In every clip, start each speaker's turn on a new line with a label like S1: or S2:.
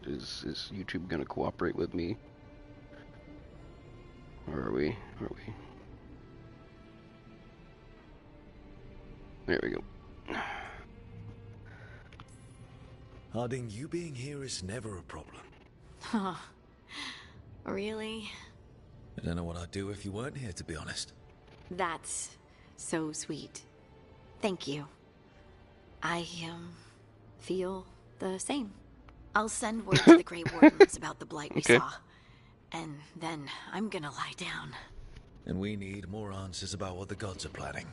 S1: Is YouTube gonna cooperate with me? Or are we? There we go.
S2: Harding, you being here is never a problem.
S3: Huh. Really?
S2: I don't know what I'd do if you weren't here, to be honest.
S3: That's so sweet. Thank you. I, feel the same. I'll send word to the Grey Wardens about the blight we saw. And then I'm gonna lie down.
S2: And we need more answers about what the gods are planning.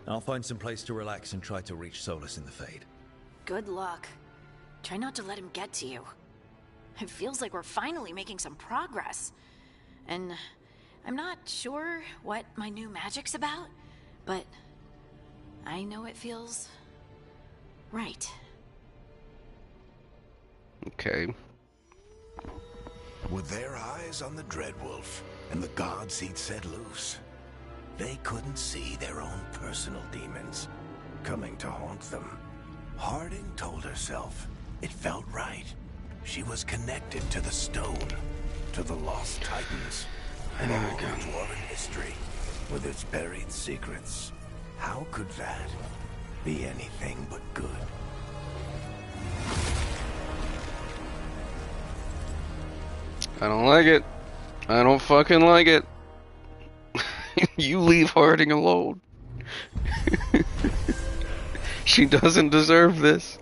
S2: I'll find some place to relax and try to reach Solus in the Fade.
S3: Good luck. Try not to let him get to you. It feels like we're finally making some progress. And I'm not sure what my new magic's about, but I know it feels right.
S1: Okay.
S4: With their eyes on the Dreadwolf and the gods he'd set loose, they couldn't see their own personal demons coming to haunt them. Harding told herself it felt right. She was connected to the stone, to the lost titans, and all of dwarven history, with its buried secrets. How could that be anything but good?
S1: I don't like it. I don't fucking like it. You leave Harding alone. She doesn't deserve this.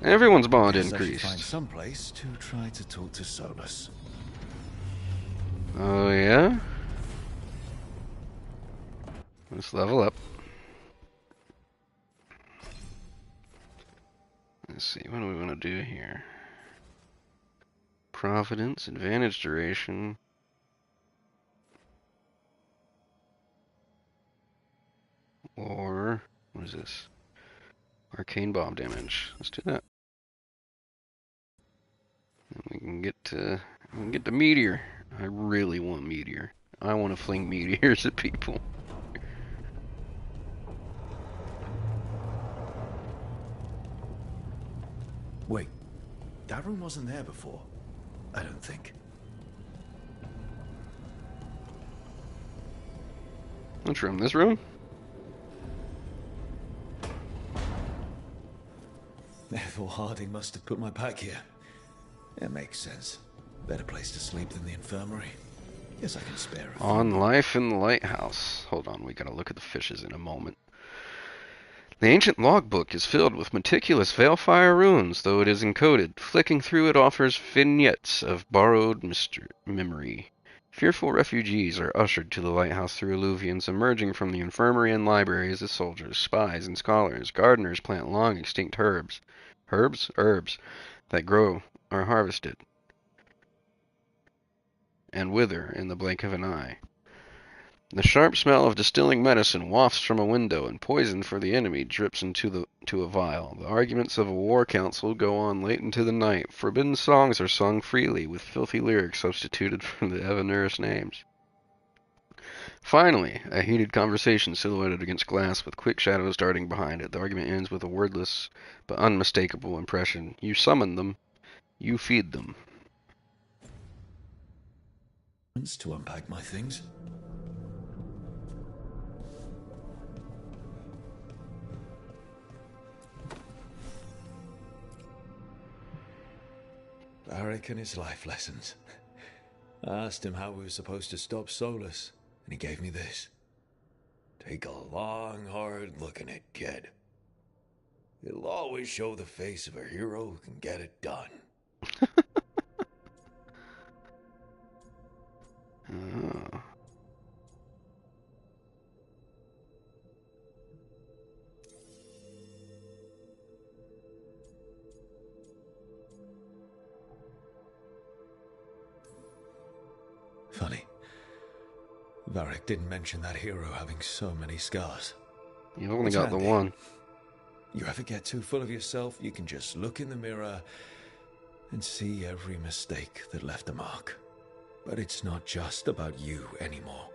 S1: Everyone's bond increased.
S2: Find some place to try to talk to Solus.
S1: Oh yeah? Let's level up. Let's see, what do we want to do here? Providence, advantage duration. Or, what is this? Arcane bomb damage. Let's do that. And we can get to meteor. I really want meteor. I want to fling meteors at people.
S2: Wait, that room wasn't there before. I don't think.
S1: Which room? This room?
S2: Therefore, Harding must have put my pack here. It makes sense. Better place to sleep than the infirmary. Guess I can spare a few.
S1: On life in the lighthouse. Hold on, we gotta look at the fishes in a moment. The ancient logbook is filled with meticulous Veilfire runes, though it is encoded. Flicking through it offers vignettes of borrowed memory. Fearful refugees are ushered to the lighthouse through alluvions emerging from the infirmary and libraries as soldiers, spies, and scholars. Gardeners plant long extinct herbs. Herbs? Herbs that grow are harvested and wither in the blink of an eye. The sharp smell of distilling medicine wafts from a window, and poison for the enemy drips into a vial. The arguments of a war council go on late into the night. Forbidden songs are sung freely, with filthy lyrics substituted for the Evanurus names. Finally, a heated conversation silhouetted against glass with quick shadows darting behind it. The argument ends with a wordless but unmistakable impression. You summon them, you feed them.
S2: To unpack my things. Varric and his life lessons. I asked him how we were supposed to stop Solus, and he gave me this. Take a long, hard look at it, kid. It'll always show the face of a hero who can get it done.
S1: Oh.
S2: Funny. Varric didn't mention that hero having so many scars.
S1: You've only got the one.
S2: You ever get too full of yourself, you can just look in the mirror and see every mistake that left a mark. But it's not just about you anymore.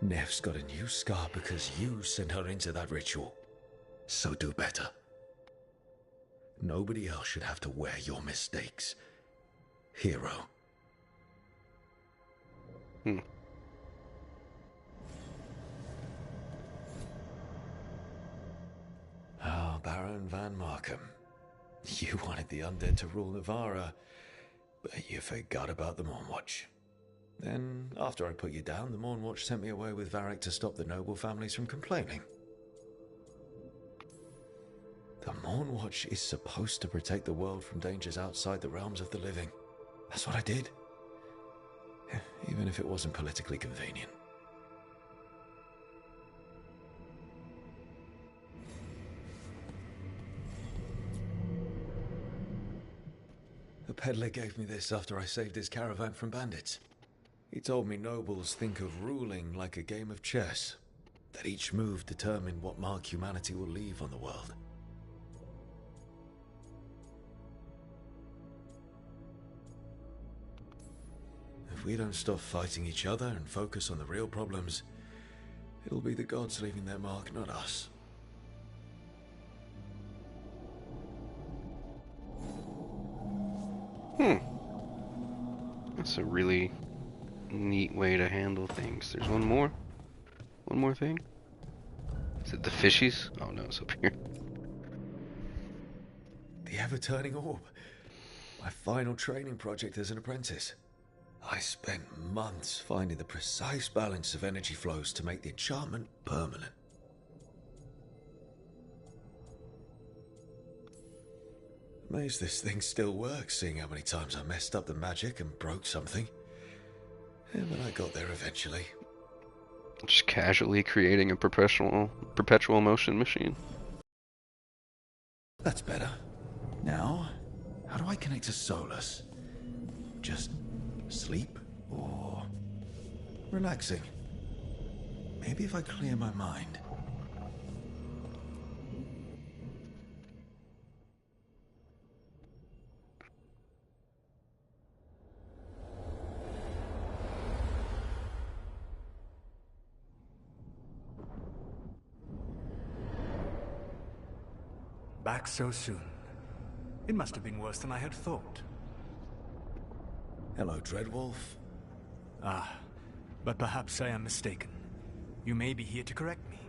S2: Nev's got a new scar because you sent her into that ritual. So do better. Nobody else should have to wear your mistakes. Hero. Oh, Baron Van Markham. You wanted the undead to rule Navarra, but you forgot about the Mournwatch. Then, after I put you down, the Mournwatch sent me away with Varric to stop the noble families from complaining. The Mournwatch is supposed to protect the world from dangers outside the realms of the living. That's what I did. Even if it wasn't politically convenient. The peddler gave me this after I saved his caravan from bandits. He told me nobles think of ruling like a game of chess, that each move determined what mark humanity will leave on the world. If we don't stop fighting each other and focus on the real problems, it'll be the gods leaving their mark, not us.
S1: That's a really neat way to handle things. There's one more? One more thing? Is it the fishies? Oh no, it's up here.
S2: The ever-turning orb. My final training project as an apprentice. I spent months finding the precise balance of energy flows to make the enchantment permanent. Amazed this thing still works, seeing how many times I messed up the magic and broke something. Yeah, but I got there eventually.
S1: Just casually creating a perpetual motion machine.
S2: That's better. Now, how do I connect to Solus? Just sleep or relaxing? Maybe if I clear my mind.
S5: Back so soon. It must have been worse than I had thought.
S2: Hello, Dreadwolf.
S5: Ah, but perhaps I am mistaken. You may be here to correct me,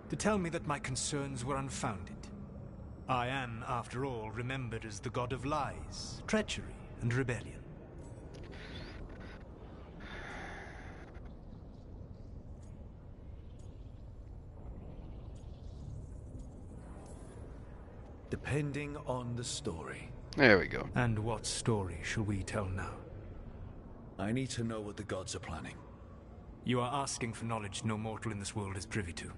S5: to tell me that my concerns were unfounded. I am, after all, remembered as the god of lies, treachery, and rebellion.
S2: Depending on the story.
S1: There we go.
S5: And what story shall we tell now?
S2: I need to know what the gods are planning.
S5: You are asking for knowledge no mortal in this world is privy to.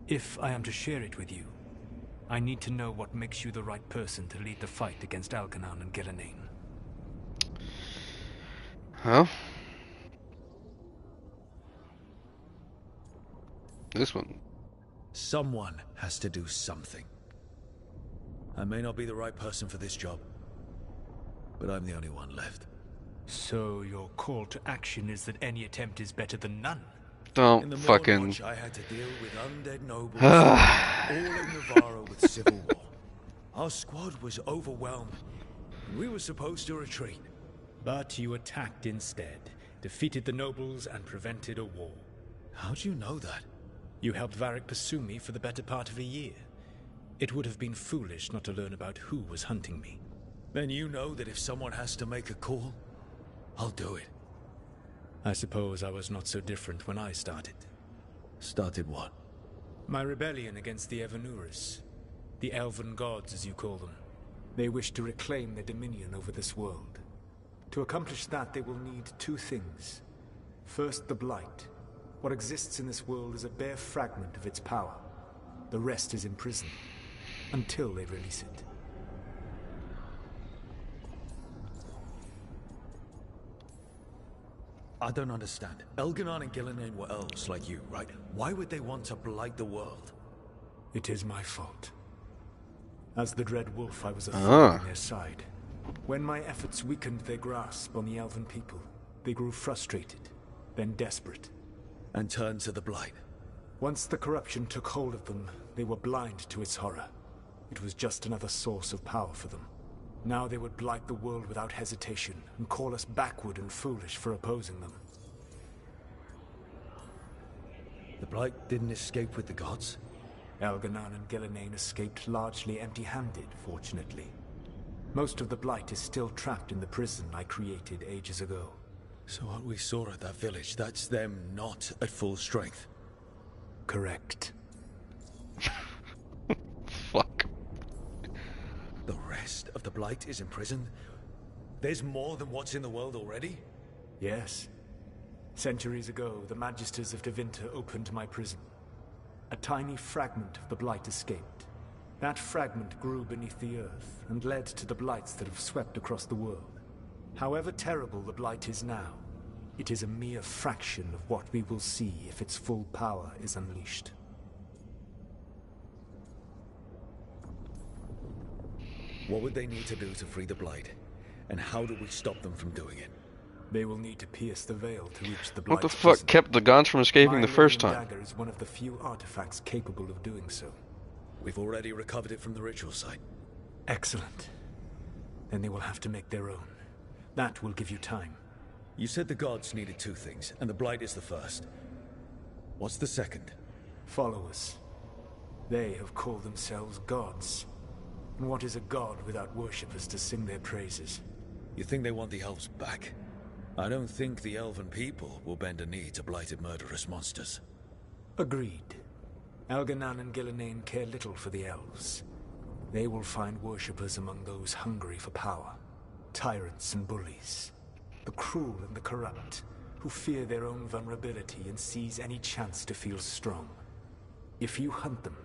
S5: If I am to share it with you, I need to know what makes you the right person to lead the fight against Algernon and Gillenane.
S1: Huh? This one.
S2: Someone has to do something. I may not be the right person for this job, but I'm the only one left.
S5: So your call to action is that any attempt is better than none?
S2: In the
S1: Don't fucking...
S2: Mournwatch, I had to deal with undead nobles, all in Navarro with civil war. Our squad was overwhelmed, and we were supposed to retreat.
S5: But you attacked instead, defeated the nobles, and prevented a war.
S2: How'd you know that?
S5: You helped Varric pursue me for the better part of a year. It would have been foolish not to learn about who was hunting me.
S2: Then you know that if someone has to make a call, I'll do it.
S5: I suppose I was not so different when I started.
S2: Started what?
S5: My rebellion against the Evanuris. The elven gods, as you call them. They wish to reclaim their dominion over this world. To accomplish that, they will need two things. First, the Blight. What exists in this world is a bare fragment of its power. The rest is imprisoned, until they release it.
S2: I don't understand. Elganon and Gillenane were elves like you, right? Why would they want to blight the world?
S5: It is my fault. As the Dread Wolf, I was a thorn in their side. When my efforts weakened their grasp on the elven people, they grew frustrated, then desperate.
S2: And turned to the Blight.
S5: Once the corruption took hold of them, they were blind to its horror. It was just another source of power for them. Now they would blight the world without hesitation, and call us backward and foolish for opposing them.
S2: The Blight didn't escape with the gods?
S5: Elganan and Gillenane escaped largely empty-handed, fortunately. Most of the Blight is still trapped in the prison I created ages ago.
S2: So what we saw at that village, that's them not at full strength?
S5: Correct.
S1: Fuck.
S2: The rest of the Blight is imprisoned? There's more than what's in the world already?
S5: Yes. Centuries ago, the Magisters of Tevinter opened my prison. A tiny fragment of the Blight escaped. That fragment grew beneath the earth and led to the Blights that have swept across the world. However terrible the Blight is now, it is a mere fraction of what we will see if its full power is unleashed.
S2: What would they need to do to free the Blight? And how do we stop them from doing it?
S5: They will need to pierce the veil to reach the Blight.
S1: What the fuck kept the gods from escaping the first time?
S5: My dagger is one of the few artifacts capable of doing so.
S2: We've already recovered it from the ritual site.
S5: Excellent. Then they will have to make their own. That will give you time.
S2: You said the gods needed two things, and the Blight is the first. What's the second?
S5: Followers. They have called themselves gods. And what is a god without worshippers to sing their praises?
S2: You think they want the elves back? I don't think the elven people will bend a knee to blighted murderous monsters.
S5: Agreed. Elganan and Gillenane care little for the elves. They will find worshippers among those hungry for power. Tyrants and bullies. The cruel and the corrupt, who fear their own vulnerability and seize any chance to feel strong. If you hunt them,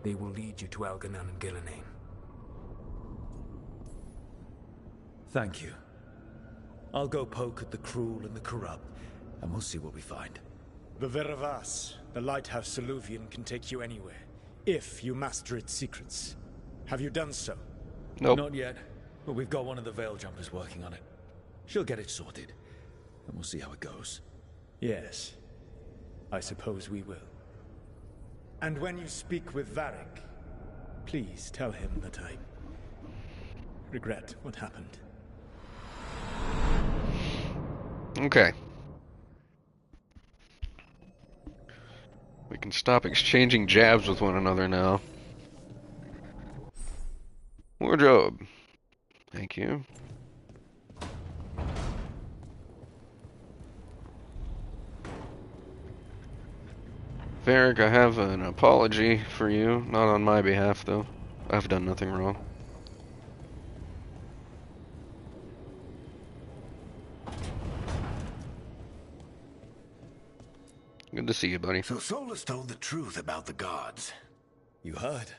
S5: they will lead you to Elganan and Gillenane.
S2: Thank you. I'll go poke at the cruel and the corrupt, and we'll see what we find.
S5: The Veravas, the lighthouse Soluvian, can take you anywhere, if you master its secrets. Have you done so?
S1: Nope.
S2: Not yet, but we've got one of the Veil Jumpers working on it. She'll get it sorted, and we'll see how it goes.
S5: Yes. I suppose we will. And when you speak with Varric, please tell him that I regret what happened.
S1: Okay. We can stop exchanging jabs with one another now. Wardrobe. Thank you. Varric, I have an apology for you. Not on my behalf, though. I've done nothing wrong. Good to see you, buddy.
S4: So Solus told the truth about the gods.
S2: You heard?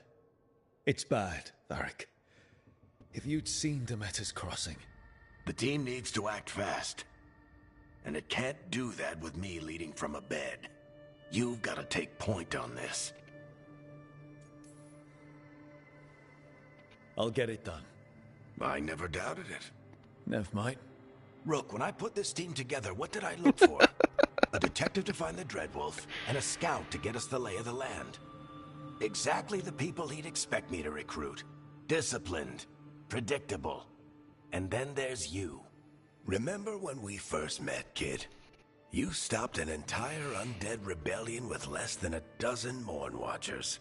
S2: It's bad, Varric. If you'd seen Demeter's crossing...
S4: The team needs to act fast. And it can't do that with me leading from a bed. You've got to take point on this.
S2: I'll get it done.
S4: I never doubted it.
S2: Never mind.
S4: Rook, when I put this team together, what did I look for? A detective to find the Dreadwolf, and a scout to get us the lay of the land. Exactly the people he'd expect me to recruit. Disciplined, predictable. And then there's you. Remember when we first met, kid? You stopped an entire undead rebellion with less than a dozen Morn Watchers.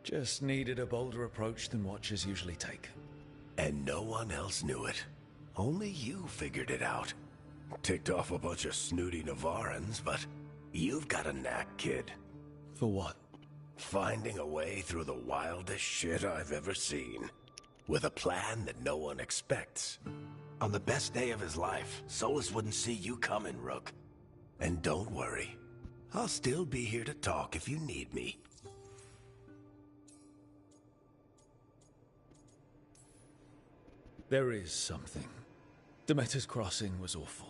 S2: Just needed a bolder approach than Watchers usually take.
S4: And no one else knew it. Only you figured it out. Ticked off a bunch of snooty Navarrans, but you've got a knack, kid.
S2: For what?
S4: Finding a way through the wildest shit I've ever seen. With a plan that no one expects. On the best day of his life, Solus wouldn't see you coming, Rook. And don't worry. I'll still be here to talk if you need me.
S2: There is something. Demeter's crossing was awful.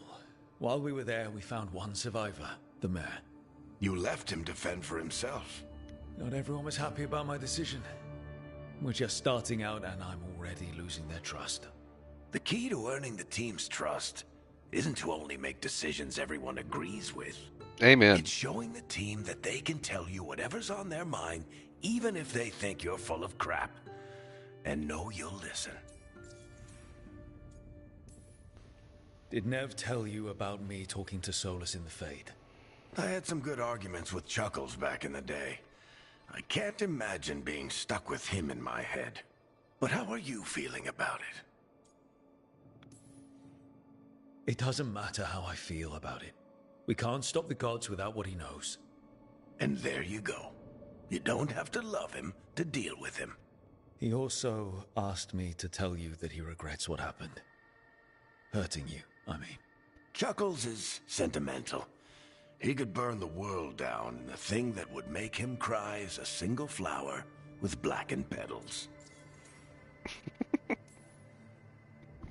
S2: While we were there, we found one survivor, the mayor.
S4: You left him to fend for himself.
S2: Not everyone was happy about my decision. We're just starting out and I'm already losing their trust.
S4: The key to earning the team's trust isn't to only make decisions everyone agrees with.
S1: Amen.
S4: It's showing the team that they can tell you whatever's on their mind, even if they think you're full of crap. And know you'll listen.
S2: Did Nev tell you about me talking to Solus in the Fade?
S4: I had some good arguments with Chuckles back in the day. I can't imagine being stuck with him in my head. But how are you feeling about it?
S2: It doesn't matter how I feel about it. We can't stop the gods without what he knows.
S4: And there you go. You don't have to love him to deal with him.
S2: He also asked me to tell you that he regrets what happened. Hurting you, I mean.
S4: Chuckles is sentimental. He could burn the world down, and the thing that would make him cry is a single flower with blackened petals.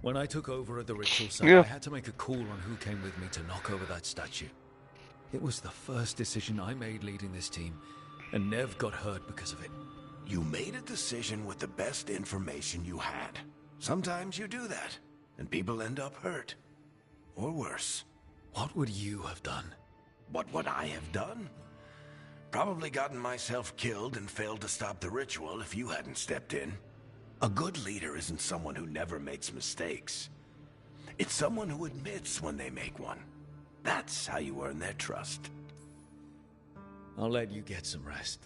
S2: When I took over at the ritual site,
S1: Yeah.
S2: I had to make a call on who came with me to knock over that statue. It was the first decision I made leading this team, and Nev got hurt because of it.
S4: You made a decision with the best information you had. Sometimes you do that, and people end up hurt. Or worse.
S2: What would you have done?
S4: What would I have done? Probably gotten myself killed and failed to stop the ritual if you hadn't stepped in. A good leader isn't someone who never makes mistakes. It's someone who admits when they make one. That's how you earn their trust.
S2: I'll let you get some rest.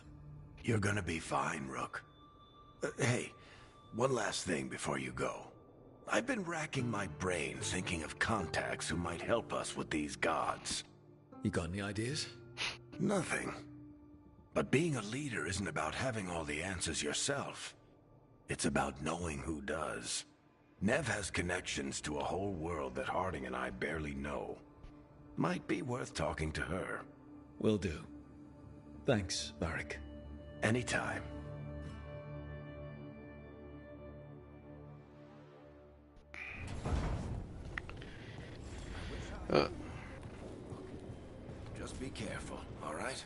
S4: You're gonna be fine, Rook. Hey, one last thing before you go. I've been racking my brain thinking of contacts who might help us with these gods.
S2: You got any ideas?
S4: Nothing. But being a leader isn't about having all the answers yourself. It's about knowing who does. Nev has connections to a whole world that Harding and I barely know. Might be worth talking to her.
S2: Will do. Thanks, Varric.
S4: Anytime. Just be careful, all right?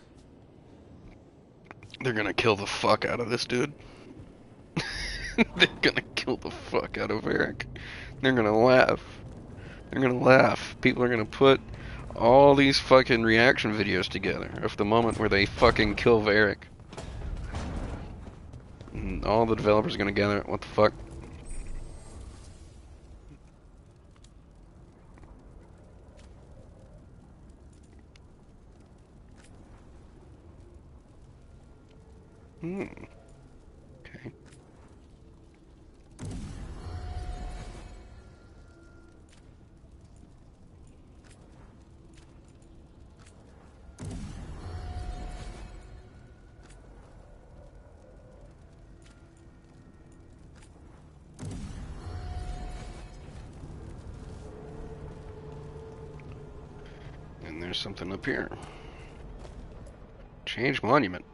S1: They're gonna kill the fuck out of this dude. They're gonna kill the fuck out of Eric. They're gonna laugh. They're gonna laugh. People are gonna put all these fucking reaction videos together of the moment where they fucking kill Varric. And all the developers are gonna gather. What the fuck? Okay. And there's something up here. Change monument.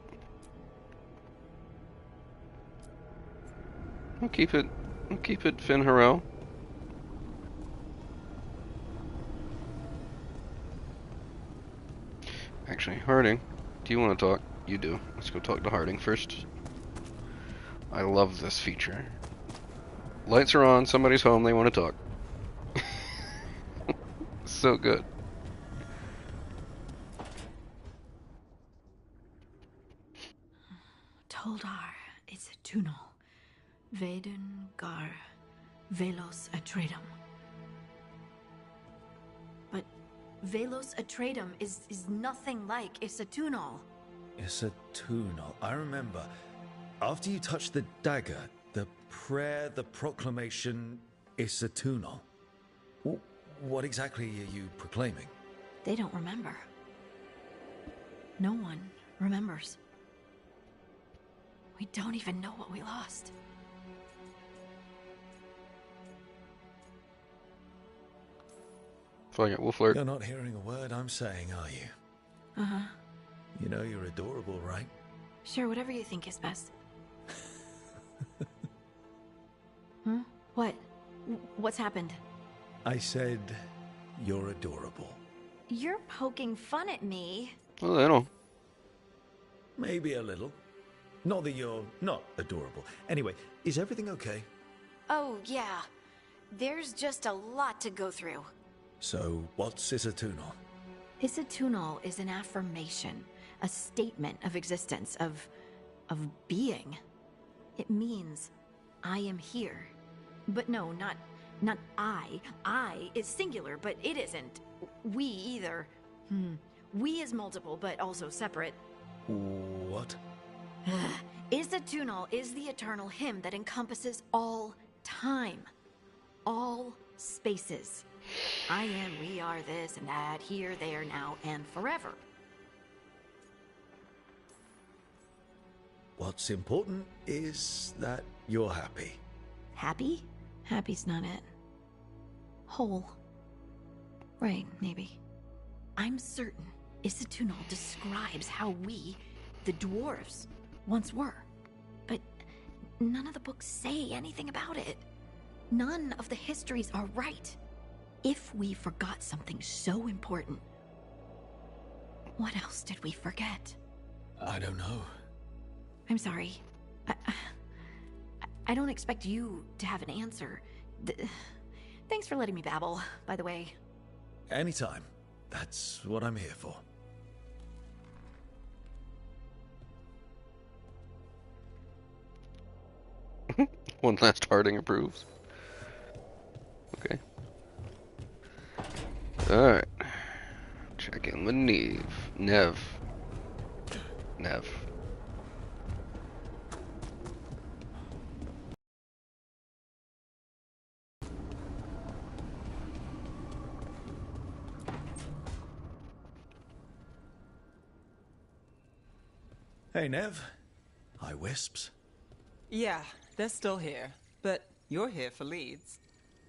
S1: We'll keep it Finn Harrell. Actually, Harding, do you want to talk? You do. Let's go talk to Harding first. I love this feature. Lights are on, somebody's home, they want to talk. So good.
S3: Toldar, it's a tunnel. Veilguard, Velos Atreidim. But Velos Atreidim is nothing like Isatunal.
S2: It's a tunal. I remember. After you touched the dagger, the prayer, the proclamation, it's a tunal. What exactly are you proclaiming?
S3: They don't remember. No one remembers. We don't even know what we lost.
S1: Fuck it, we'll flirt.
S2: You're not hearing a word I'm saying, are you?
S3: Uh-huh.
S2: You know you're adorable, right?
S3: Sure, whatever you think is best. Huh? What? What's happened?
S2: I said you're adorable.
S3: You're poking fun at me.
S1: Well, I don't.
S2: Maybe a little. Not that you're not adorable. Anyway, is everything okay?
S3: Oh, yeah. There's just a lot to go through.
S2: So, what's Isatunal?
S3: Isatunal is an affirmation, a statement of existence, of being. It means, I am here. But no, not I. I is singular, but it isn't. We either. We is multiple, but also separate.
S2: What?
S3: Isatunal is the eternal hymn that encompasses all time. All spaces. I am, we are, this and that, here, there, now, and forever.
S2: What's important is that you're happy.
S3: Happy? Happy's not it. Whole. Right, maybe. I'm certain Isatunal describes how we, the dwarves, once were. But none of the books say anything about it. None of the histories are right. If we forgot something so important, what else did we forget?
S2: I don't know.
S3: I'm sorry. I don't expect you to have an answer. Thanks for letting me babble, by the way.
S2: Anytime. That's what I'm here for.
S1: One last Harding approves. Okay. Alright. Check in with Nev.
S2: Hey, Nev. Hi, Wisps.
S6: Yeah, they're still here. But you're here for leads.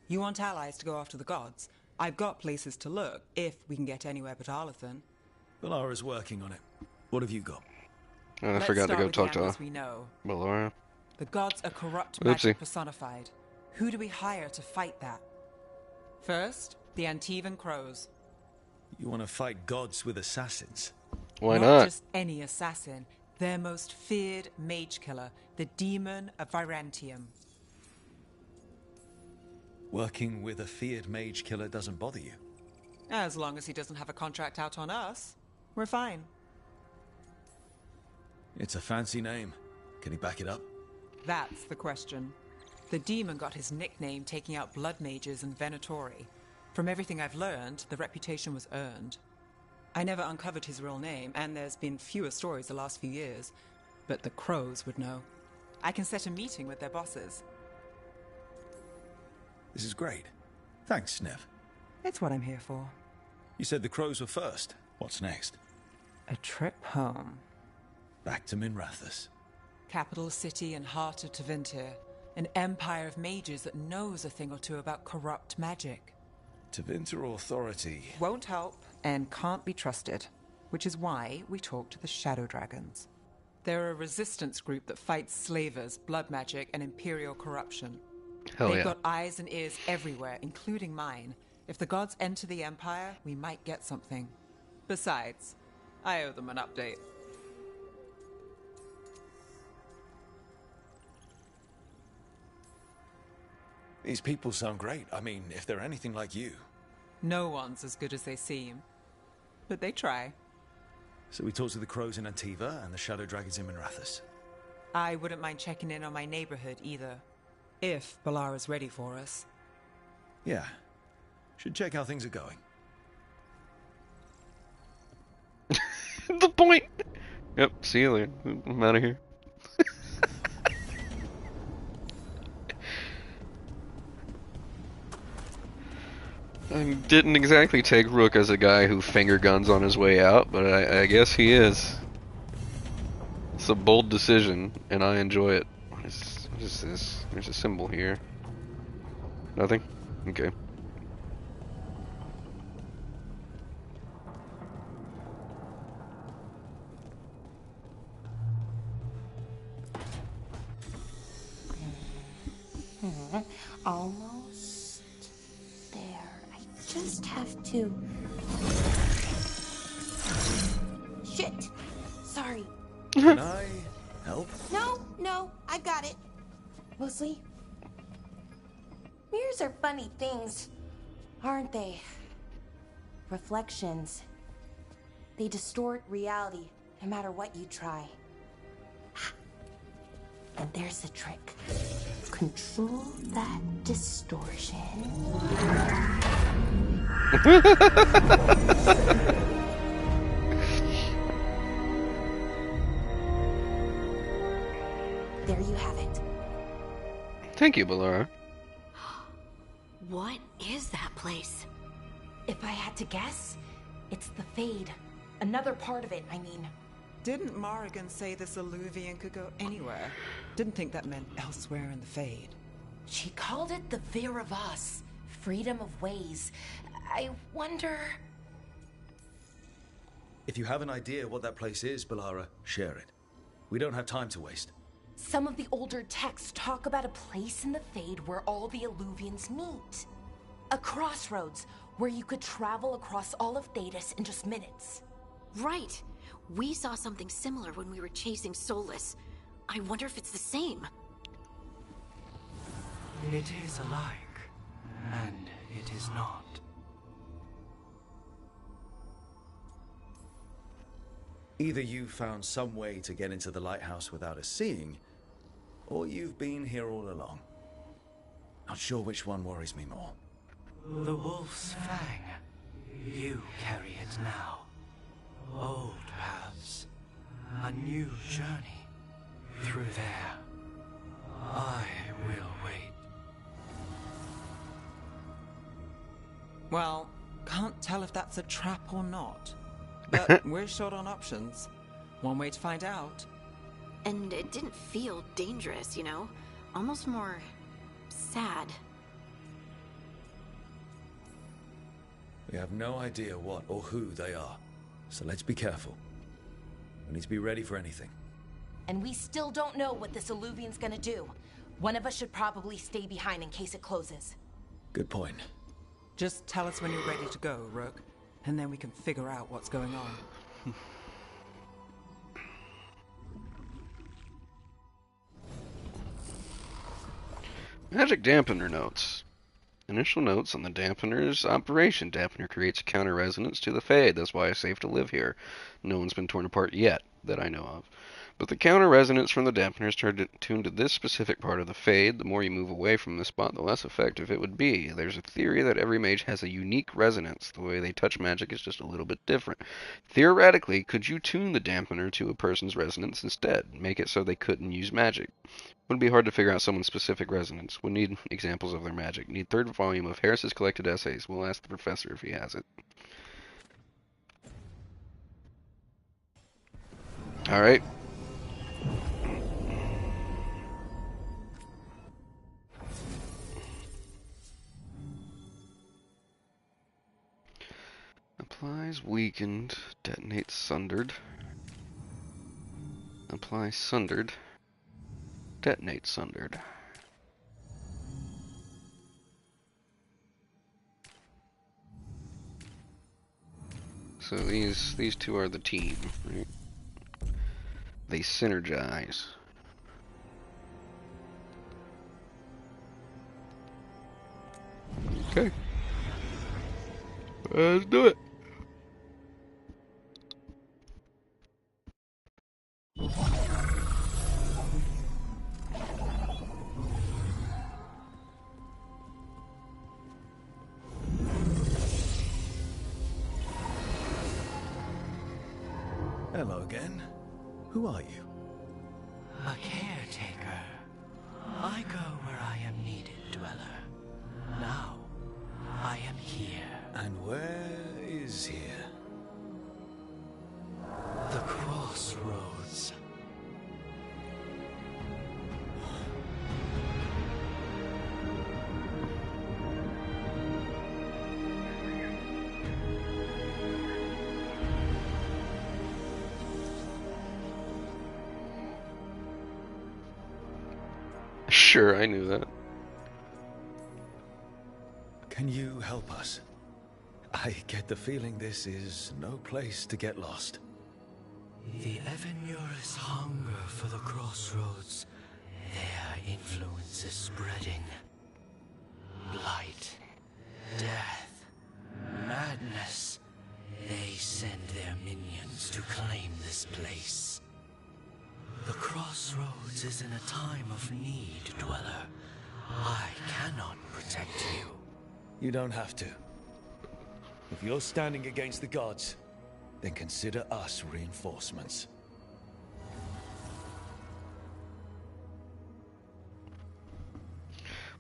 S6: You want allies to go after the gods? I've got places to look, if we can get anywhere but Arlathan.
S2: Valara's working on it. What have you got?
S1: I
S6: Let's
S1: forgot to
S6: start
S1: go
S6: with
S1: talk
S6: the
S1: to
S6: animals we know.
S1: Valara.
S6: The gods are corrupt
S1: Oopsie.
S6: magic personified. Who do we hire to fight that? First, the Antivan crows.
S2: You want to fight gods with assassins?
S1: Why
S6: Not
S1: not?
S6: just any assassin. Their most feared mage killer, the demon of Virantium.
S2: Working with a feared mage killer doesn't bother you?
S6: As long as he doesn't have a contract out on us, we're fine.
S2: It's a fancy name. Can he back it up?
S6: That's the question. The demon got his nickname taking out blood mages and Venatori. From everything I've learned, the reputation was earned. I never uncovered his real name, and there's been fewer stories the last few years, but the crows would know. I can set a meeting with their bosses.
S2: This is great. Thanks, Nev.
S6: It's what I'm here for.
S2: You said the crows were first. What's next?
S6: A trip home.
S2: Back to Minrathous.
S6: Capital city and heart of Tevinter. An empire of mages that knows a thing or two about corrupt magic.
S2: Tevinter Authority.
S6: Won't help and can't be trusted, which is why we talk to the Shadow Dragons. They're a resistance group that fights slavers, blood magic, and imperial corruption.
S1: Hell
S6: They've
S1: yeah.
S6: got eyes and ears everywhere, including mine. If the gods enter the Empire, we might get something. Besides, I owe them an update.
S2: These people sound great. I mean, if they're anything like you.
S6: No one's as good as they seem. But they try.
S2: So we talk to the crows in Antiva and the shadow dragons in Minrathous.
S6: I wouldn't mind checking in on my neighborhood either. If Balara's ready for us.
S2: Yeah. Should check how things are going.
S1: The point! Yep, see you later. I'm out of here. I didn't exactly take Rook as a guy who finger guns on his way out, but I guess he is. It's a bold decision, and I enjoy it. What is this? There's a symbol here. Nothing? Okay.
S7: Almost there. I just have to. Shit! Sorry.
S2: Can I help?
S7: No, I got it. Mostly. Mirrors are funny things, aren't they?
S8: reflections. They distort reality, no matter what you try. And there's the trick. Control that distortion. There you have it.
S1: Thank you, Balara.
S3: What is that place?
S8: If I had to guess, it's the Fade. Another part of it, I mean.
S6: Didn't Morrigan say this Illuvian could go anywhere? Didn't think that meant elsewhere in the Fade.
S8: She called it the Fear of Us. Freedom of ways. I wonder...
S9: If you have an idea what that place is, Balara, share it. We don't have time to waste.
S8: Some of the older texts talk about a place in the Fade where all the Illuvians meet. A crossroads where you could travel across all of Thedas in just minutes.
S3: Right. We saw something similar when we were chasing Solus. I wonder if it's the same.
S10: It is alike, and it is not.
S9: Either you found some way to get into the lighthouse without us seeing, or you've been here all along. Not sure which one worries me more.
S10: The Wolf's Fang. You carry it now. Old paths. A new journey. Through there. I will wait.
S6: Well, can't tell if that's a trap or not. But we're short on options. One way to find out.
S3: And it didn't feel dangerous, you know? Almost more... sad.
S9: We have no idea what or who they are, so let's be careful. We need to be ready for anything.
S8: And we still don't know what this Illuvian's gonna do. One of us should probably stay behind in case it closes.
S9: Good point.
S6: Just tell us when you're ready to go, Rook, and then we can figure out what's going on.
S1: Magic dampener notes. Initial notes on the dampener's operation. Dampener creates a counter resonance to the Fade. That's why it's safe to live here. No one's been torn apart yet, that I know of. But the counter resonance from the dampener is tuned to this specific part of the Fade. The more you move away from the spot, the less effective it would be. There's a theory that every mage has a unique resonance. The way they touch magic is just a little bit different. Theoretically, could you tune the dampener to a person's resonance instead? Make it so they couldn't use magic? Wouldn't be hard to figure out someone's specific resonance. Would need examples of their magic. Need third volume of Harris's collected essays. We'll ask the professor if he has it. Alright. Applies weakened. Detonates sundered. Apply sundered. Detonate sundered. So these two are the team, right? They synergize. Okay. Let's do it.
S9: Hello again. Who are you?
S10: A caretaker. I go where I am needed, Dweller. Now, I am here.
S9: And where is here?
S10: The crossroads.
S1: Sure, I knew that.
S9: Can you help us? I get the feeling this is no place to get lost.
S10: The Evanurus hunger for the crossroads. Their influence is spreading. Blight, death, madness. madness. They send their minions to claim this place. The crossroads is in a time of need, Dweller. I cannot protect you.
S9: You don't have to. If you're standing against the gods, then consider us reinforcements.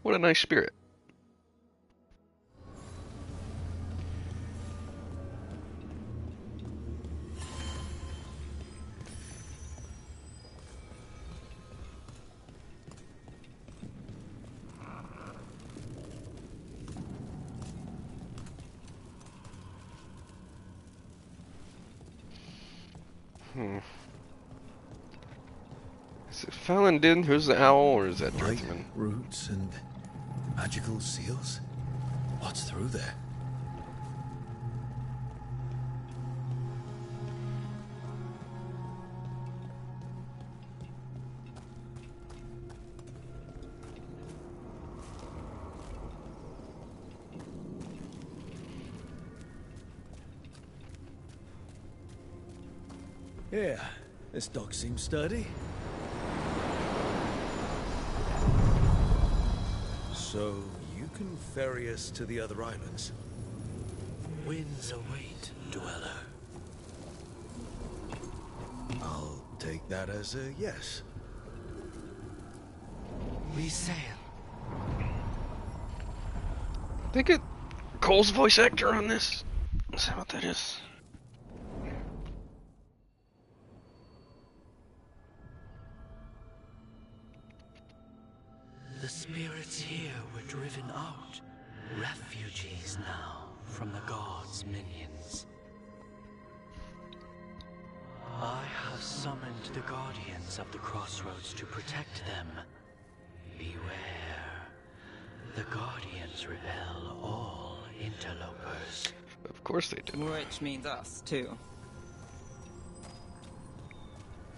S1: What a nice spirit. Is it Falendin who's the owl, or is that
S9: Light
S1: Dirtman?
S9: roots and magical seals? What's through there? Yeah, this dock seems sturdy. So, you can ferry us to the other islands?
S10: Winds await, Dweller.
S9: I'll take that as a yes.
S10: We sail.
S1: They get Cole's voice actor on this. Is that what that is?
S10: The spirits here were driven out. Refugees now from the gods' minions. I have summoned the guardians of the crossroads to protect them. Beware. The guardians repel all interlopers.
S1: Of course they do.
S6: Which means us, too.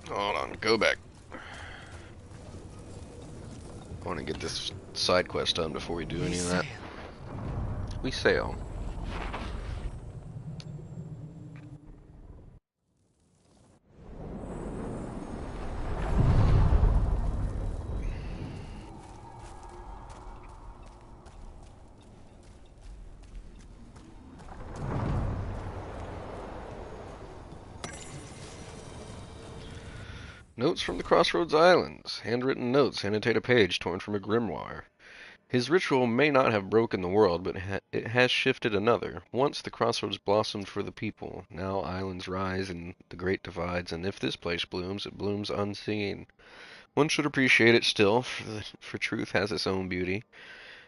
S1: Hold on, go back. I want to get this side quest done before we do any of that. We sail. Notes from the Crossroads Islands. Handwritten notes annotate a page torn from a grimoire. His ritual may not have broken the world, but it has shifted another. Once the crossroads blossomed for the people. Now islands rise in the great divides, and if this place blooms, it blooms unseen. One should appreciate it still, for truth has its own beauty.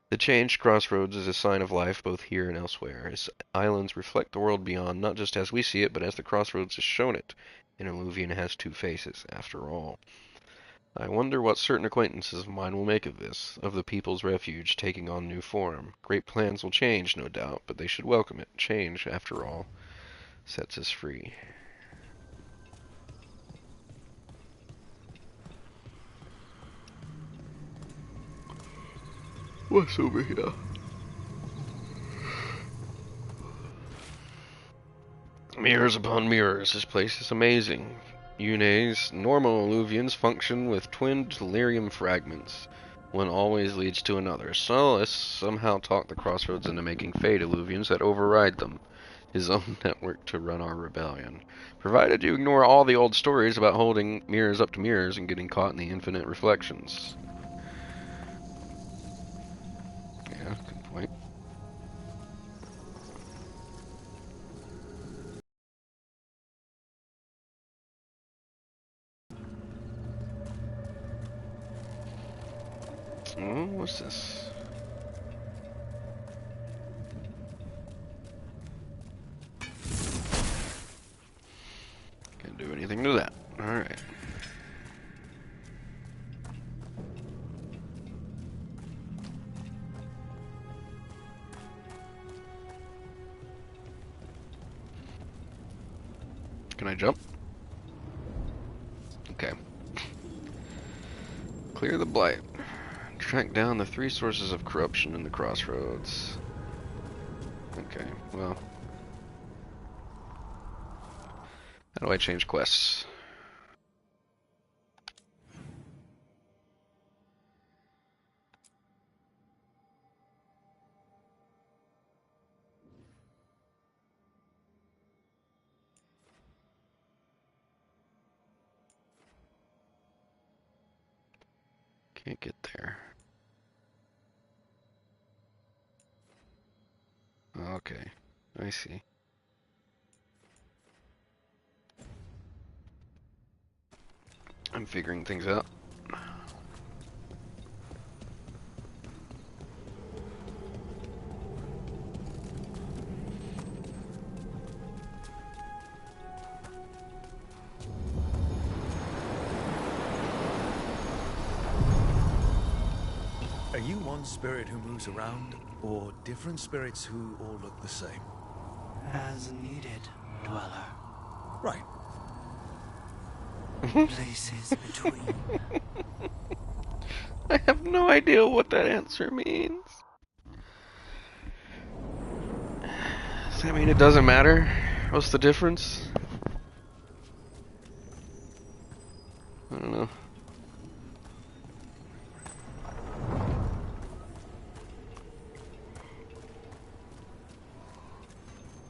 S1: The changed crossroads is a sign of life both here and elsewhere. Its islands reflect the world beyond, not just as we see it, but as the crossroads has shown it. Interluvian has two faces, after all. I wonder what certain acquaintances of mine will make of this, of the people's refuge taking on new form. Great plans will change, no doubt, but they should welcome it. Change, after all, sets us free. What's over here? Mirrors upon mirrors. This place is amazing. Yune's normal Illuvians function with twinned delirium fragments. One always leads to another. Solus somehow talked the crossroads into making Fate Illuvians that override them. His own network to run our rebellion. Provided you ignore all the old stories about holding mirrors up to mirrors and getting caught in the infinite reflections. Yeah, good point. Oh, what's this? Can't do anything to that. Alright. Can I jump? Okay. Clear the blight. Track down the 3 sources of corruption in the crossroads. Okay, well, How do I change quests? Can't get there. Okay, I see. I'm figuring things out.
S9: Are you one spirit who moves around, or different spirits who all look the same?
S10: As needed, Dweller.
S9: Right.
S10: Places between.
S1: I have no idea what that answer means. Does that mean it doesn't matter? What's the difference? I don't know.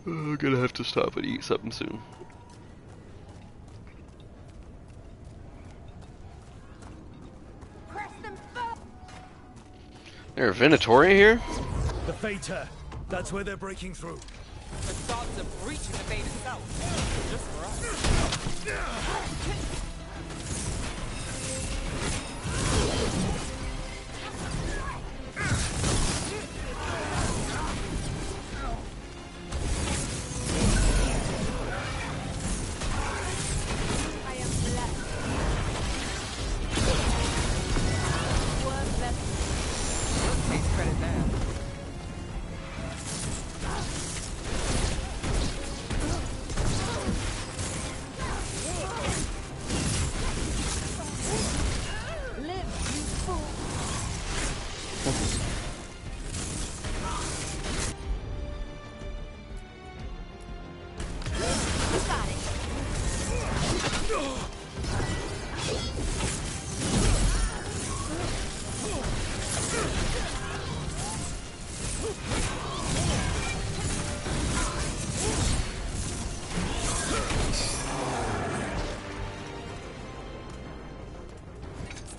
S1: I'm gonna have to stop and eat something soon. There a Venatori here?
S2: The Fater. That's where they're breaking through.
S6: The gods are breaching the fate itself. Just for us.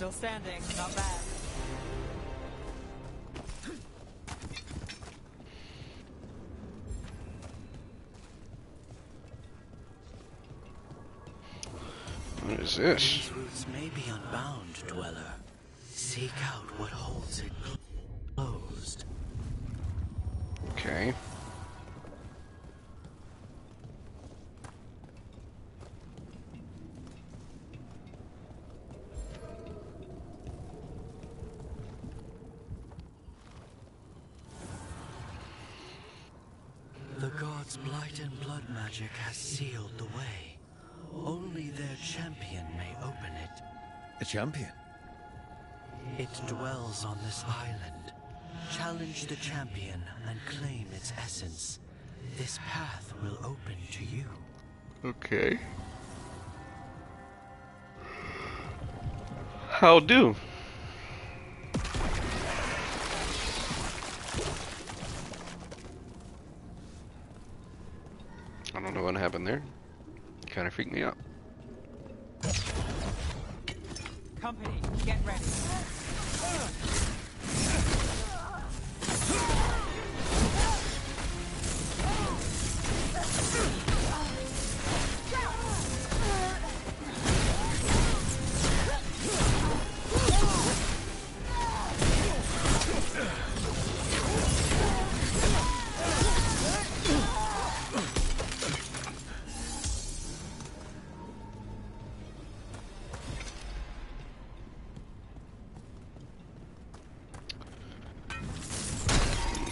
S6: Still standing, not bad.
S1: What is this?
S10: These roots may be unbound, Dweller. Seek out what holds it closed.
S1: Okay.
S10: The gods' blight and blood magic has sealed the way. Only their champion may open it.
S9: A champion?
S10: It dwells on this island. Challenge the champion and claim its essence. This path will open to you.
S1: Okay. How do? I don't know what happened there. Kind of freaked me out.
S6: Company, get ready.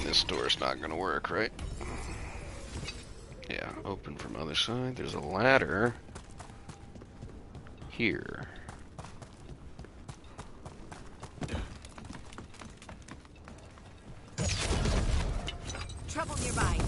S1: This door's not gonna work, right? Yeah, open from other side. There's a ladder here.
S3: Trouble nearby.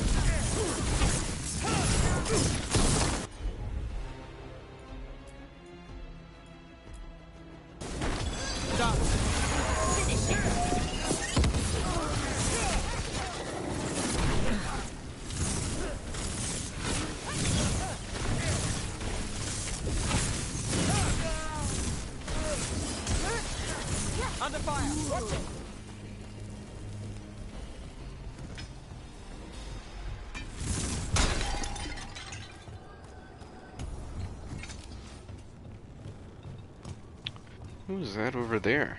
S6: fire! Watch it!
S1: Who's that over there?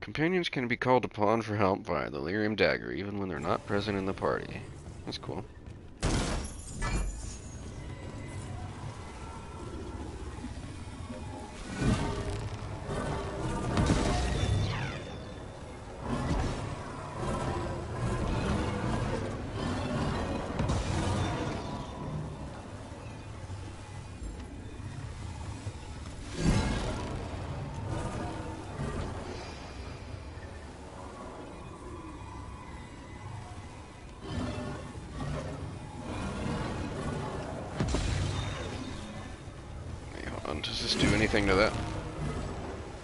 S1: Companions can be called upon for help via the Lyrium dagger, even when they're not present in the party. That's cool. Does this do anything to that?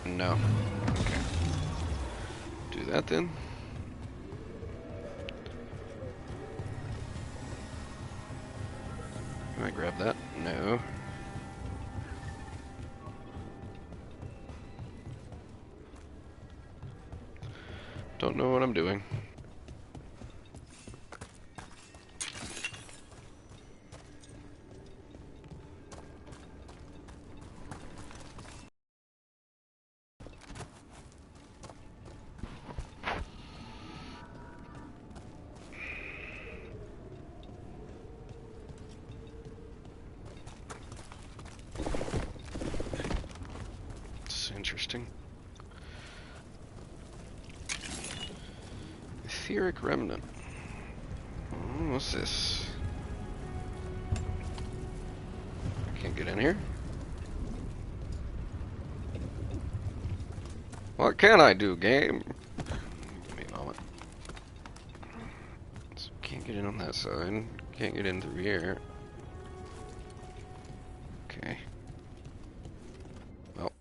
S1: No. Okay. Do that then. Can I grab that? No. Don't know what I'm doing. Interesting. Etheric remnant. What's this? I can't get in here. What can I do, game? Give me a moment. So can't get in on that side. Can't get in through here. Okay. Well.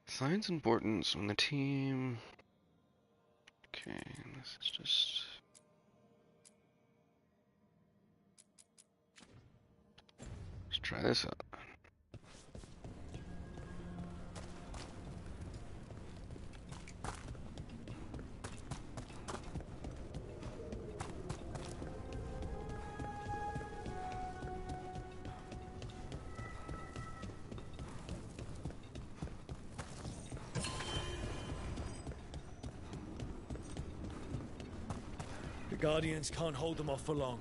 S1: Signs importance when the team. Okay, this is just. Let's try this out.
S2: The Guardians can't hold them off for long.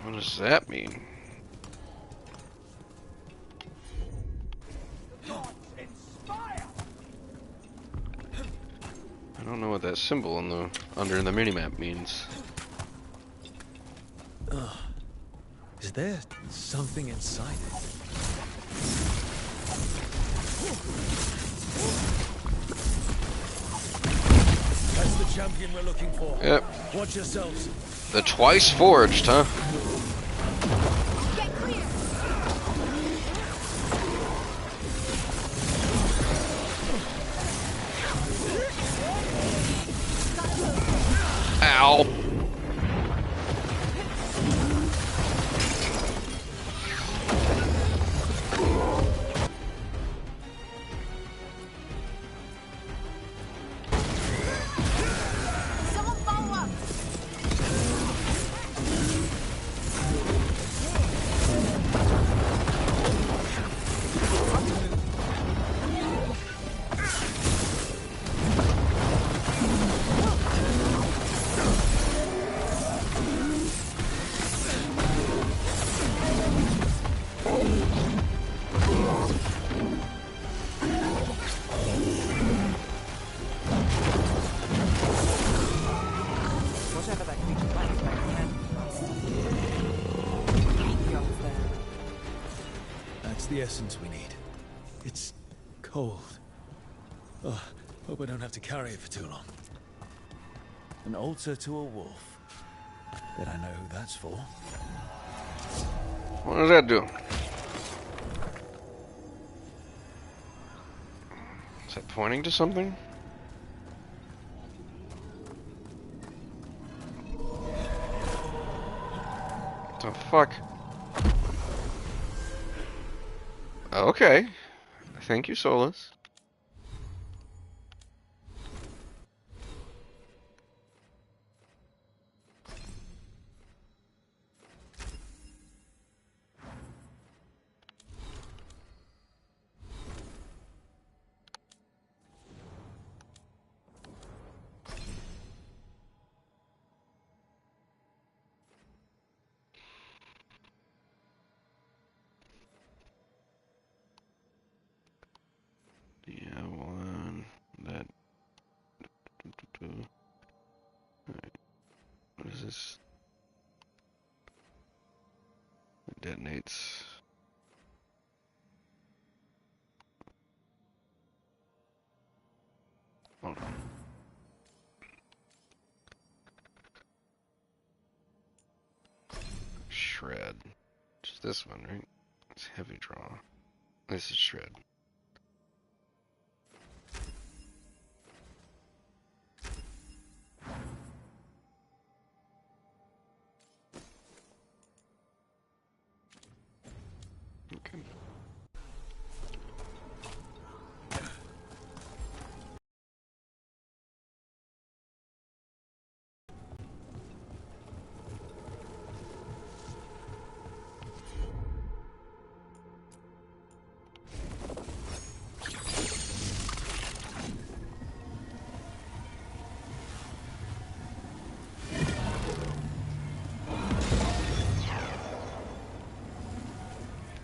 S1: What does that mean? I don't know what that symbol on the under the minimap means.
S2: Is there something inside it? That's the champion we're looking for.
S1: Yep.
S2: Watch yourselves.
S1: The twice forged, huh?
S8: Get clear!
S1: Ow.
S8: Someone follow up!
S2: essence we need. It's cold. Oh, hope I don't have to carry it for too long. An altar to a wolf. Bet I know who that's for.
S1: What does that do? Is that pointing to something? What the fuck? Okay. Thank you, Solus. Yeah, one. That. Alright. What is this? It detonates. Hold on. Shred. Just this one, right? It's heavy draw. This is shred. Okay.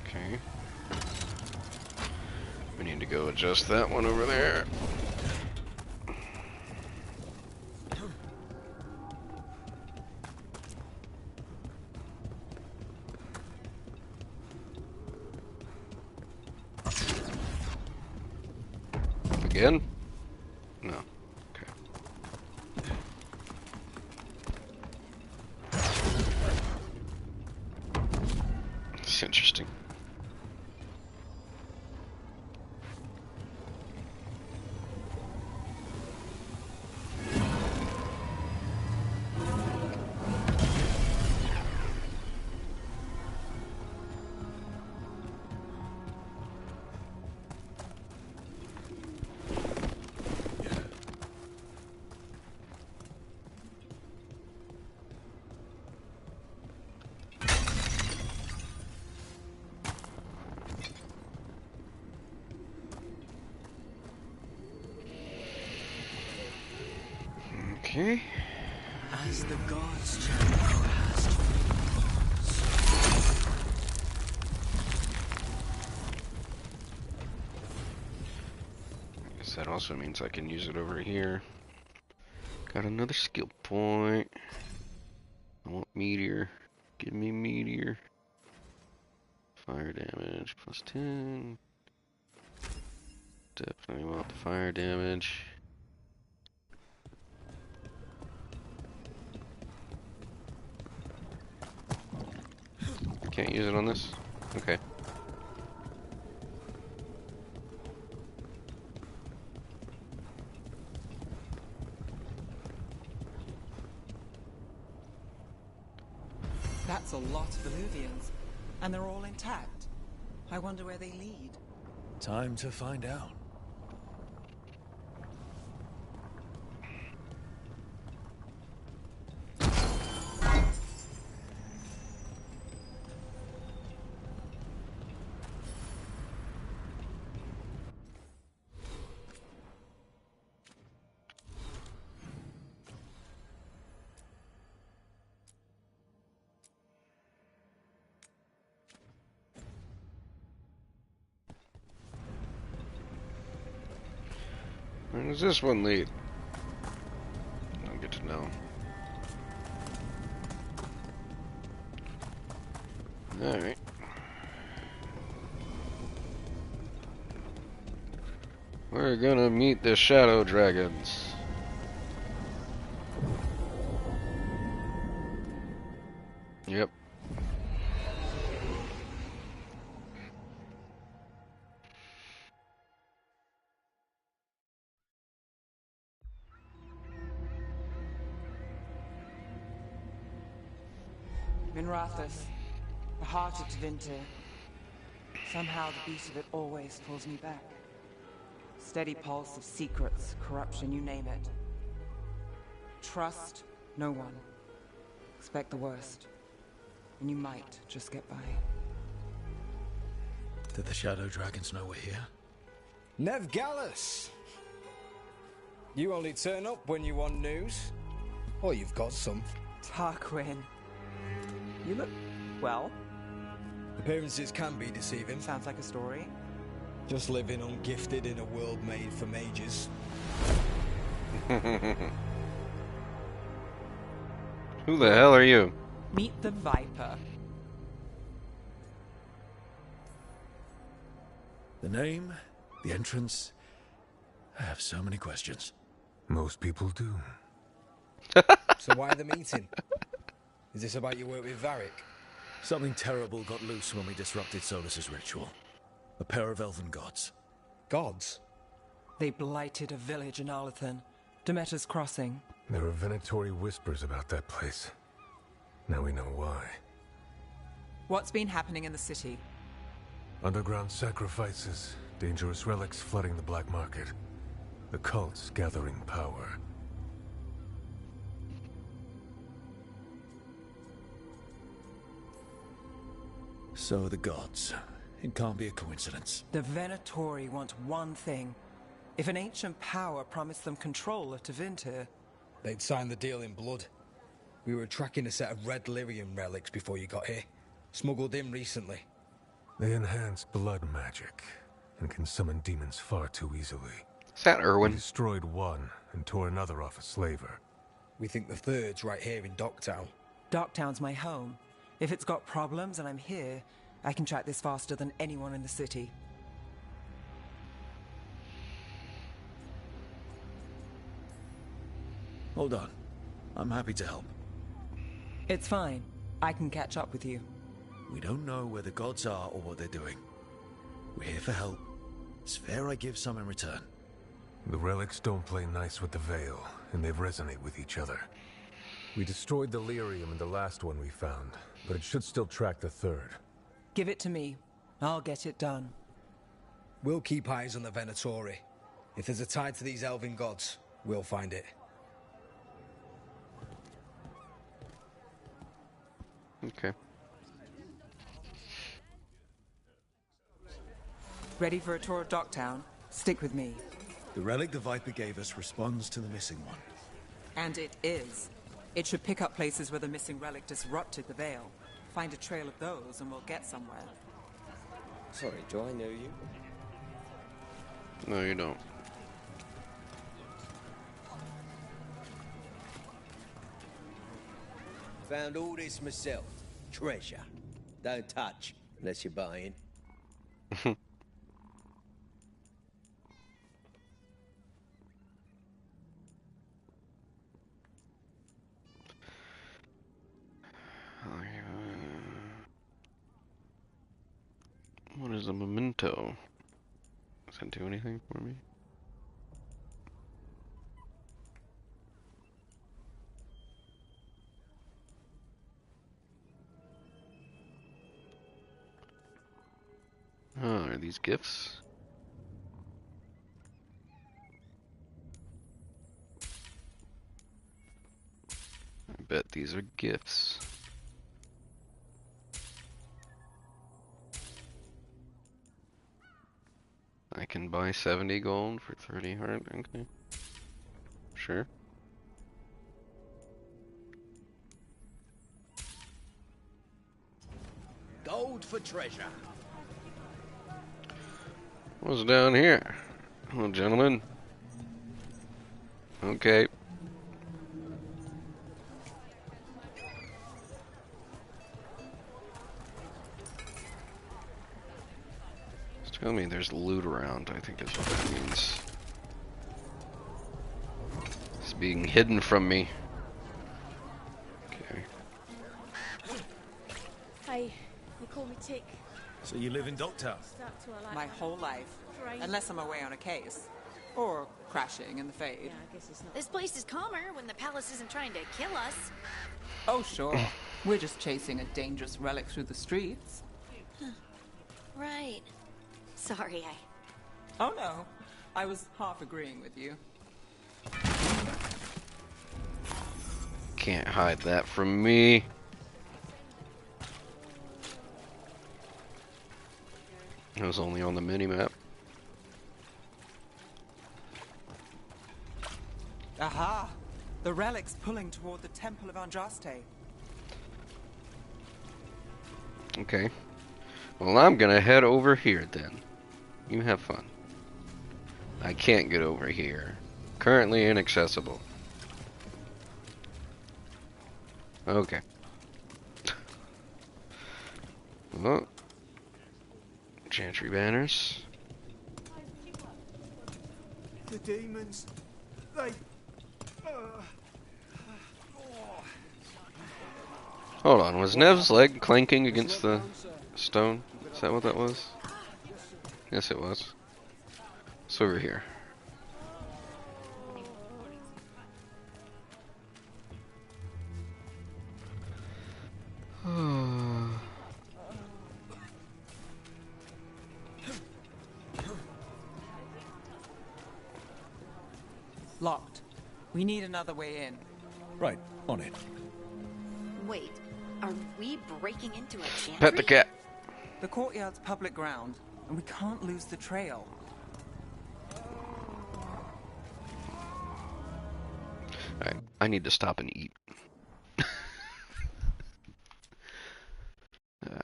S1: Okay. We need to go adjust that one over there. Again? No. Okay. It's interesting. Okay.
S10: As the gods Jericho has
S1: I guess that also means I can use it over here. Got another skill point. I want meteor. Give me meteor. Fire damage plus 10. Definitely want the fire damage. Can't use it on this? Okay.
S6: That's a lot of Illuvians, and they're all intact. I wonder where they lead.
S2: Time to find out.
S1: Where does this one lead? I'll get to know. Alright. We're gonna meet the shadow dragons. Yep.
S6: Minrathous, the heart of Tevinter. Somehow the beat of it always pulls me back. Steady pulse of secrets, corruption, you name it. Trust no one. Expect the worst. And you might just get by.
S2: Did the Shadow Dragons know we're here?
S11: Nev Gallus! You only turn up when you want news. Or you've got some.
S6: Tarquin. You look well.
S11: Appearances can be deceiving.
S6: Sounds like a story.
S11: Just living ungifted in a world made for mages.
S1: Who the hell are you?
S6: Meet the Viper.
S2: The name, the entrance. I have so many questions.
S12: Most people do.
S11: So why the meeting? Is this about your work with Varric?
S2: Something terrible got loose when we disrupted Solus's ritual. A pair of elven gods.
S11: Gods?
S6: They blighted a village in Arlathan, Demeter's Crossing.
S12: There are Venatori whispers about that place. Now we know why.
S6: What's been happening in the city?
S12: Underground sacrifices, dangerous relics flooding the black market. The cults gathering power.
S2: So the gods. It can't be a coincidence.
S6: The Venatori want one thing. If an ancient power promised them control of Tevinter,
S11: they'd sign the deal in blood. We were tracking a set of red lyrium relics before you got here. Smuggled in recently.
S12: They enhance blood magic and can summon demons far too easily.
S1: Is that Irwin?
S12: We destroyed one and tore another off a slaver.
S11: We think the third's right here in Docktown.
S6: Docktown's my home. If it's got problems and I'm here, I can track this faster than anyone in the city.
S2: Hold on. I'm happy to help.
S6: It's fine. I can catch up with you.
S2: We don't know where the gods are or what they're doing. We're here for help. It's fair I give some in return.
S12: The relics don't play nice with the Veil, and they resonate with each other. We destroyed the lyrium in the last one we found, but it should still track the third.
S6: Give it to me. I'll get it done.
S11: We'll keep eyes on the Venatori. If there's a tie to these elven gods, we'll find it.
S1: Okay.
S6: Ready for a tour of Docktown? Stick with me.
S2: The relic the Viper gave us responds to the missing one.
S6: And it is. It should pick up places where the missing relic disrupted the Veil. Find a trail of those and we'll get somewhere.
S13: Sorry, do I know you?
S1: No, you don't.
S13: Found all this myself. Treasure. Don't touch unless you're buying.
S1: What is a memento? Does that do anything for me? Oh, are these gifts? I bet these are gifts. I can buy 70 gold for 30 heart, okay. Sure.
S13: Gold for treasure.
S1: What's down here? Hello, gentlemen. Okay. Tell me there's loot around, I think is what that means. It's being hidden from me. Okay.
S14: Hi, they call me Tick.
S2: So you live in Dogtown?
S6: My whole life. Unless I'm away on a case. Or crashing in the Fade.
S14: Yeah, I guess it's not.
S3: This place is calmer when the palace isn't trying to kill us.
S6: Oh, sure. We're just chasing a dangerous relic through the streets.
S3: Right. Sorry,
S6: Oh, no. I was half agreeing with you.
S1: Can't hide that from me. It was only on the mini-map.
S6: Aha! The relic's pulling toward the Temple of Andraste.
S1: Okay. Well, I'm gonna head over here then. You have fun. I can't get over here. Currently inaccessible. Okay. Oh. Chantry banners.
S15: The demons, they...
S1: Hold on, was Nev's leg clanking against the stone? Is that what that was? Yes, it was. It's over here.
S6: Locked. We need another way in.
S2: Right, on it.
S3: Wait, are we breaking into a chantry?
S1: Pet the cat.
S6: The courtyard's public ground, and we can't lose the trail.
S1: Alright, I need to stop and eat.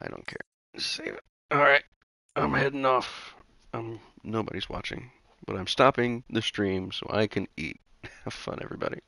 S1: I don't care. Save it. Alright, I'm heading off. Nobody's watching, but I'm stopping the stream so I can eat. Have fun, everybody.